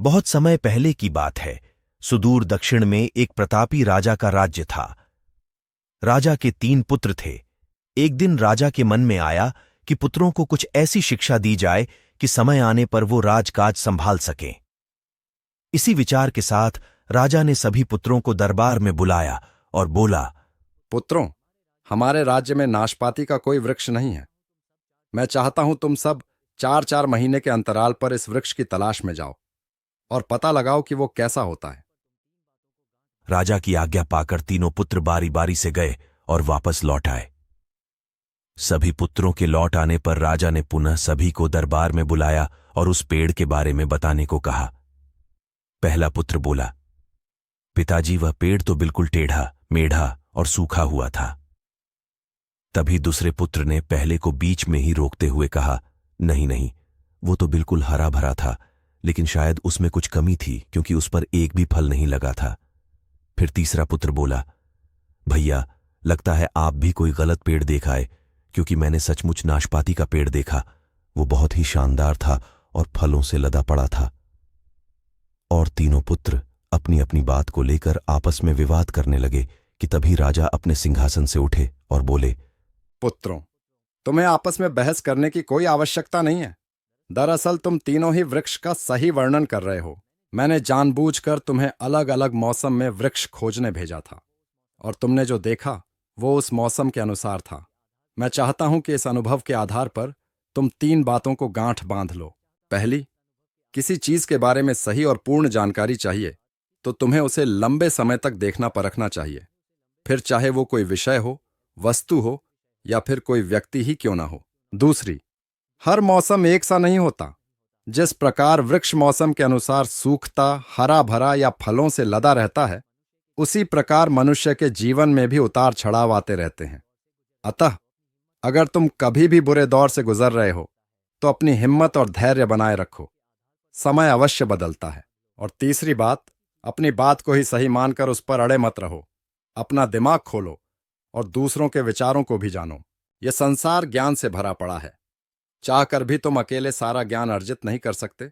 बहुत समय पहले की बात है। सुदूर दक्षिण में एक प्रतापी राजा का राज्य था। राजा के 3 पुत्र थे। एक दिन राजा के मन में आया कि पुत्रों को कुछ ऐसी शिक्षा दी जाए कि समय आने पर वो राजकाज संभाल सकें। इसी विचार के साथ राजा ने सभी पुत्रों को दरबार में बुलाया और बोला, पुत्रों, हमारे राज्य में नाशपाती का कोई वृक्ष नहीं है। मैं चाहता हूं तुम सब 4-4 महीने के अंतराल पर इस वृक्ष की तलाश में जाओ और पता लगाओ कि वो कैसा होता है। राजा की आज्ञा पाकर तीनों पुत्र बारी बारी से गए और वापस लौट आए। सभी पुत्रों के लौट आने पर राजा ने पुनः सभी को दरबार में बुलाया और उस पेड़ के बारे में बताने को कहा। पहला पुत्र बोला, पिताजी, वह पेड़ तो बिल्कुल टेढ़ा मेढ़ा और सूखा हुआ था। तभी दूसरे पुत्र ने पहले को बीच में ही रोकते हुए कहा, नहीं नहीं, वो तो बिल्कुल हरा भरा था, लेकिन शायद उसमें कुछ कमी थी क्योंकि उस पर एक भी फल नहीं लगा था। फिर तीसरा पुत्र बोला, भैया, लगता है आप भी कोई गलत पेड़ देख आए, क्योंकि मैंने सचमुच नाशपाती का पेड़ देखा। वो बहुत ही शानदार था और फलों से लदा पड़ा था। और तीनों पुत्र अपनी अपनी बात को लेकर आपस में विवाद करने लगे कि तभी राजा अपने सिंहासन से उठे और बोले, पुत्रों, तुम्हें आपस में बहस करने की कोई आवश्यकता नहीं है। दरअसल तुम तीनों ही वृक्ष का सही वर्णन कर रहे हो। मैंने जानबूझकर तुम्हें अलग अलग मौसम में वृक्ष खोजने भेजा था और तुमने जो देखा वो उस मौसम के अनुसार था। मैं चाहता हूं कि इस अनुभव के आधार पर तुम 3 बातों को गांठ बांध लो। पहली, किसी चीज के बारे में सही और पूर्ण जानकारी चाहिए तो तुम्हें उसे लंबे समय तक देखना परखना चाहिए, फिर चाहे वो कोई विषय हो, वस्तु हो या फिर कोई व्यक्ति ही क्यों ना हो। दूसरी, हर मौसम एक सा नहीं होता। जिस प्रकार वृक्ष मौसम के अनुसार सूखता, हरा भरा या फलों से लदा रहता है, उसी प्रकार मनुष्य के जीवन में भी उतार चढ़ाव आते रहते हैं। अतः अगर तुम कभी भी बुरे दौर से गुजर रहे हो तो अपनी हिम्मत और धैर्य बनाए रखो। समय अवश्य बदलता है। और तीसरी बात, अपनी बात को ही सही मानकर उस पर अड़े मत रहो। अपना दिमाग खोलो और दूसरों के विचारों को भी जानो। यह संसार ज्ञान से भरा पड़ा है। चाहकर भी तुम अकेले सारा ज्ञान अर्जित नहीं कर सकते।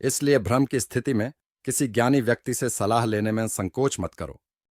इसलिए भ्रम की स्थिति में किसी ज्ञानी व्यक्ति से सलाह लेने में संकोच मत करो।